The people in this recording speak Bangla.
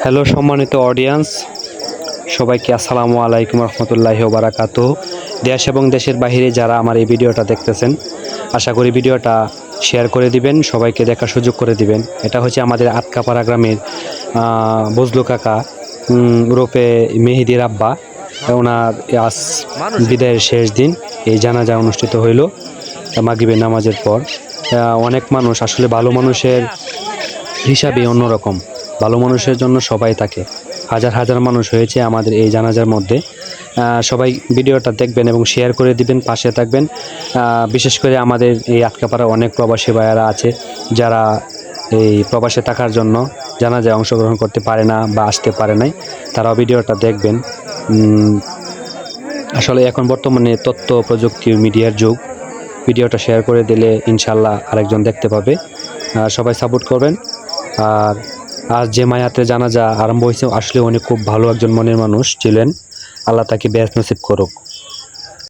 হ্যালো সম্মানিত অডিয়েন্স, সবাইকে আসসালামু আলাইকুম রহমতুল্লাহি ওয়া বারাকাতুহু। দেশ এবং দেশের বাইরে যারা আমার এই ভিডিওটা দেখতেছেন, আশা করি ভিডিওটা শেয়ার করে দিবেন, সবাইকে দেখার সুযোগ করে দিবেন। এটা হচ্ছে আমাদের আটকাপাড়া গ্রামের বজলু কাকা রূপে মেহেদির আব্বা। ওনার আজ বিদায়ের শেষ দিন, এই জানাজা অনুষ্ঠিত হইল মাগরিবের নামাজের পর। অনেক মানুষ, আসলে ভালো মানুষের হিসাবে অন্যরকম, ভালো মানুষের জন্য সবাই থাকে। হাজার হাজার মানুষ হয়েছে আমাদের এই জানাজার মধ্যে। সবাই ভিডিওটা দেখবেন এবং শেয়ার করে দিবেন, পাশে থাকবেন। বিশেষ করে আমাদের এই আটকাপাড়া অনেক প্রবাসী ভাইয়ারা আছে যারা এই প্রবাসে থাকার জন্য জানাজায় অংশগ্রহণ করতে পারে না বা আসতে পারে নাই, তারাও ভিডিওটা দেখবেন। আসলে এখন বর্তমানে তথ্য প্রযুক্তি মিডিয়ার যুগ, ভিডিওটা শেয়ার করে দিলে ইনশাল্লাহ আরেকজন দেখতে পাবে। সবাই সাপোর্ট করবেন। আর আজ যে মায়াতে জানাজা আরম্ভ হয়েছে, আসলে উনি খুব ভালো একজন মনের মানুষ ছিলেন। আল্লাহ তাকে বেহেশত নসিব করুক।